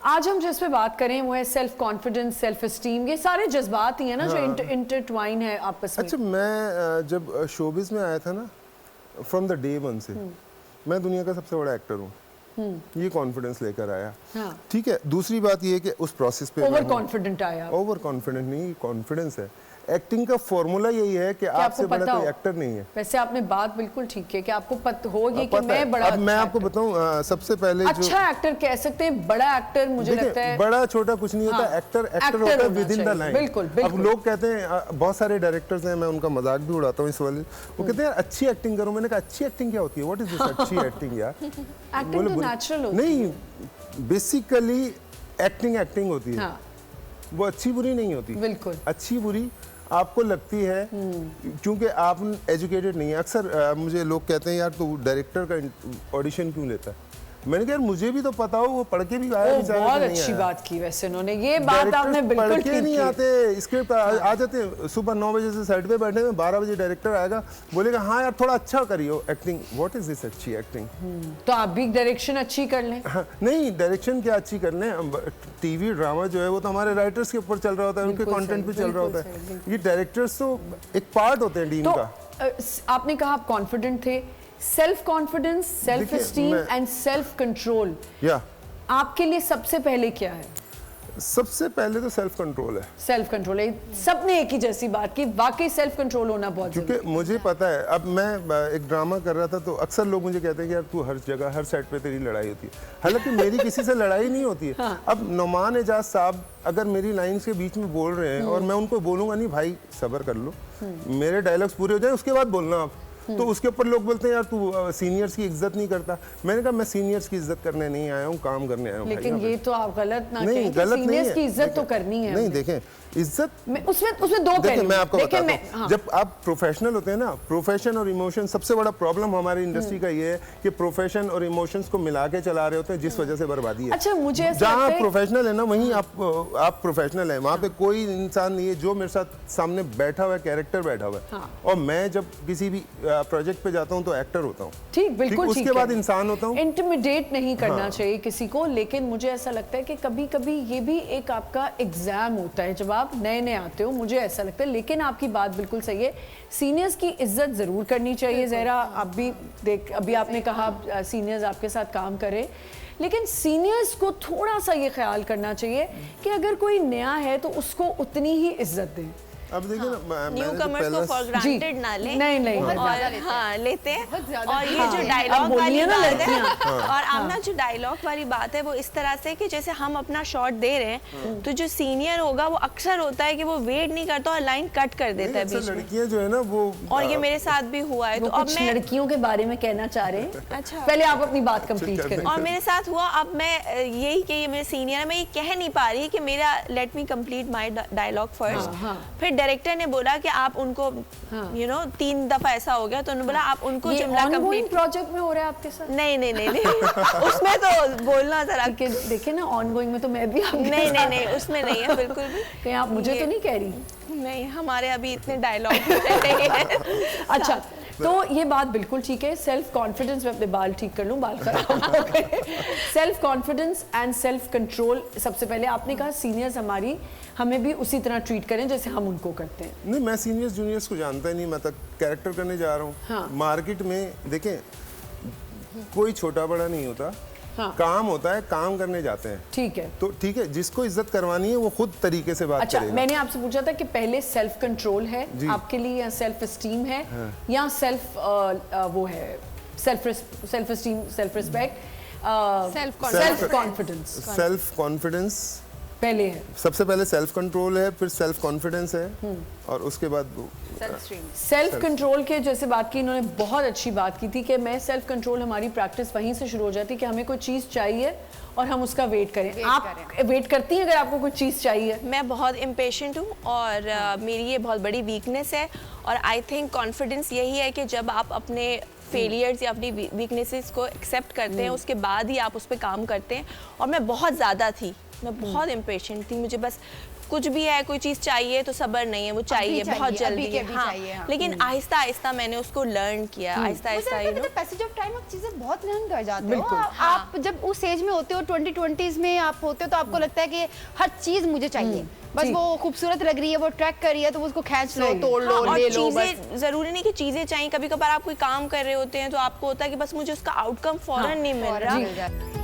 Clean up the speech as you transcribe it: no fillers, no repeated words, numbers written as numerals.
आज हम जिस पे बात करें वो है सेल्फ कॉन्फिडेंस, सेल्फ एस्टीम, ये सारे जज्बात ही हैं ना जो इंटरट्वाइन है आपस में। अच्छा, मैं जब शोबिज में आया था ना, फ्रॉम द डे वन से मैं दुनिया का सबसे बड़ा एक्टर हूँ, ये कॉन्फिडेंस लेकर आया। हाँ। ठीक है, दूसरी बात ये है कि उस प्रोसेस पे ओवर कॉन्फिडेंट आया। ओवर कॉन्फिडेंट नहीं, कॉन्फिडेंस है। एक्टिंग का फॉर्मूला यही है कि आपसे बड़ा कोई एक्टर नहीं है। वैसे आपने बात बिल्कुल ठीक है कि आपको पता हो ये कि मैं बड़ा अब मैं आपको बताऊं, सबसे पहले अच्छा एक्टर कह सकते हैं, बड़ा एक्टर मुझे लगता है बड़ा छोटा कुछ नहीं होता। एक्टर होता है विद इन द लाइन। बिल्कुल। अब लोग कहते हैं, बहुत सारे डायरेक्टर्स हैं, मैं उनका मजाक भी उड़ाता हूँ इस वाले, वो कहते हैं अच्छी एक्टिंग करो। मैंने कहा अच्छी एक्टिंग क्या होती है? व्हाट इज दिस अच्छी एक्टिंग यार? एक्टिंग तो नेचुरल होती है। नहीं, बेसिकली एक्टिंग होती है, वो अच्छी बुरी नहीं होती। बिल्कुल। अच्छी बुरी आपको लगती है क्योंकि आप एजुकेटेड नहीं है। अक्सर मुझे लोग कहते हैं यार तू डायरेक्टर का ऑडिशन क्यों लेता है? मैंने कहा मुझे भी तो पता हो, वो पढ़ के भी आया बेचारा। बहुत अच्छी बात की वैसे उन्होंने, ये बात आपने बिल्कुल पढ़ के नहीं आते, स्क्रिप्ट आ जाते हैं, सुबह 9 बजे से सेट पे बैठे हैं, 12 बजे डायरेक्टर आएगा, बोलेगा हाँ यार थोड़ा अच्छा करियो एक्टिंग। व्हाट इज दिस अच्छी एक्टिंग? तो आप भी डायरेक्शन अच्छी कर लें। हाँ, नहीं डायरेक्शन क्या अच्छी कर लें, टीवी ड्रामा जो है वो तो हमारे राइटर्स के ऊपर चल रहा होता है, उनके कंटेंट पे चल रहा होता है। ये डायरेक्टर्स तो एक पार्ट होते हैं टीम का। आपने कहा आप कॉन्फिडेंट थे। Self confidence, self esteem and self control, आपके लिए सबसे पहले क्या है? सबसे पहले तो सेल्फ कंट्रोल है। सेल्फ कंट्रोल है, सबने एक ही जैसी बात की, वाकई सेल्फ कंट्रोल होना बहुत जरूरी है। क्योंकि मुझे पता है, अब मैं एक ड्रामा कर रहा था तो अक्सर लोग मुझे कहते हैं कि यार तू हर जगह हर सेट पे तेरी लड़ाई होती है, हालांकि मेरी किसी से लड़ाई नहीं होती है। हाँ। अब नुमान एजाज साहब अगर मेरी लाइन्स के बीच में बोल रहे हैं और मैं उनको बोलूंगा नहीं भाई सब्र कर लो, मेरे डायलॉग्स पूरे हो जाए उसके बाद बोलना आप, तो उसके ऊपर लोग बोलते हैं यार तू सीनियर्स की इज्जत नहीं करता। मैंने कहा मैं सीनियर्स की इज्जत करने नहीं आया हूँ, काम करने आया हूँ। लेकिन ये तो आप गलत ना नहीं, कहें, गलत सीनियर्स नहीं की इज्जत तो करनी है। नहीं देखें, इज्जत उसमें दो देखिए, मैं आपको बताता हूँ, जब आप प्रोफेशनल होते हैं ना, प्रोफेशन और इमोशन, सबसे बड़ा प्रॉब्लम हमारी इंडस्ट्री का ये है कि प्रोफेशन और इमोशंस को मिला के चला रहे होते हैं, जिस वजह से बर्बादी है। अच्छा, मुझे जहाँ आप प्रोफेशनल है ना वहीं आप प्रोफेशनल है, वहाँ पे कोई इंसान नहीं है। जो मेरे साथ सामने बैठा हुआ है, कैरेक्टर बैठा हुआ है, और मैं जब किसी भी प्रोजेक्ट पे जाता हूँ तो एक्टर होता हूँ। ठीक, बिल्कुल ठीक। उसके बाद इंसान होता हूँ। इंटिमिडेट नहीं करना चाहिए किसी को, लेकिन मुझे ऐसा लगता है कि कभी कभी ये भी एक आपका एग्जाम होता है जब आप नए नए आते हो, मुझे ऐसा लगता है। लेकिन आपकी बात बिल्कुल सही है, सीनियर्स की इज्जत जरूर करनी चाहिए। जहरा, आप भी देख, अभी आपने कहा सीनियर्स आपके साथ काम करें, लेकिन सीनियर्स को थोड़ा सा ये ख्याल करना चाहिए कि अगर कोई नया है तो उसको उतनी ही इज्जत दें। अब देखिए ना, न्यू कमर्स को फॉर ग्रांटेड ना लें। नहीं और हाँ लेते हैं। और ये जो डायलॉग वाली बात है, और आमना जो डायलॉग वाली बात है वो इस तरह से कि जैसे हम अपना शॉट दे रहे हैं तो जो सीनियर होगा वो अक्सर होता है कि वो वेट नहीं करता और लाइन कट कर देता है बीच में। लड़कियां जो है ना वो, और ये मेरे साथ भी हुआ है। तो अब मैं लड़कियों के बारे में कहना चाह रहे हैं। अच्छा, पहले आप अपनी बात कंप्लीट करें। और मेरे साथ हुआ, अब मैं यही कि ये मेरे सीनियर है, मैं ये कह नहीं पा रही कि मेरा let me complete my dialogue first. फिर डायरेक्टर ने बोला कि आप उनको यू नो 3 दफा ऐसा हो गया तो उन्होंने बोला आप उनको जुमला कंप्लीट। प्रोजेक्ट में हो रहा है आपके साथ? नहीं उसमें तो बोलना जरा देखिए ना, ऑनगोइंग में तो मैं भी नहीं उसमें नहीं है बिल्कुल भी। कहीं आप मुझे तो नहीं कह रही? नहीं, हमारे अभी इतने डायलॉग नहीं है। अच्छा, तो ये बात बिल्कुल ठीक है। सेल्फ कॉन्फिडेंस, मैं अपने बाल ठीक कर लूँ, बाल खराब हो गए। Self confidence and self control, सबसे पहले आपने कहा सीनियर्स हमारी हमें भी उसी तरह ट्रीट करें जैसे हम उनको करते हैं। नहीं, मैं सीनियर्स जूनियर्स को जानता ही नहीं, मैं तक कैरेक्टर करने जा रहा हूँ। हाँ। मार्केट में देखें कोई छोटा बड़ा नहीं होता। हाँ। काम होता है, काम करने जाते हैं। ठीक है, तो ठीक है, जिसको इज्जत करवानी है वो खुद तरीके से बात करेगा। मैंने आपसे पूछा था कि पहले सेल्फ कंट्रोल है आपके लिए या सेल्फ एस्टीम है? हाँ। या सेल्फ वो है self esteem, self respect, self confidence? Self confidence पहले है, सबसे पहले सेल्फ कंट्रोल है, फिर सेल्फ कॉन्फिडेंस है, और उसके बाद सेल्फ कंट्रोल के जैसे बात की इन्होंने, बहुत अच्छी बात की थी कि मैं सेल्फ कंट्रोल, हमारी प्रैक्टिस वहीं से शुरू हो जाती कि हमें कोई चीज़ चाहिए और हम उसका वेट करें। आप वेट करती हैं अगर आपको कोई चीज़ चाहिए? मैं बहुत इम्पेशेंट हूँ और मेरी ये बहुत बड़ी वीकनेस है। और आई थिंक कॉन्फिडेंस यही है कि जब आप अपने फेलियर्स या अपनी वीकनेसेस को एक्सेप्ट करते हैं उसके बाद ही आप उस पर काम करते हैं। और मैं बहुत ज़्यादा थी, मैं बहुत इम्पेशेंट थी, मुझे बस कुछ भी है, कोई चीज चाहिए तो सब्र नहीं है, वो चाहिए बहुत जल्दी है। हाँ, लेकिन आहिस्ता आहिस्ता मैंने उसको लर्न किया, Aahista Aahista passage of time आप चीजें बहुत लर्न कर जाते हो। आप जब उस एज में होते हो 2020s में आप होते हो तो आपको लगता है कि हर चीज मुझे चाहिए, बस वो खूबसूरत लग रही है, वो ट्रैक कर रही है तो उसको खींच लो, तोड़ लो, ले लो। चीजें जरूरी नहीं कि चीजें चाहिए, कभी कभार आप कोई काम कर रहे होते हैं तो आपको होता है कि बस मुझे उसका आउटकम फौरन नहीं मिल रहा।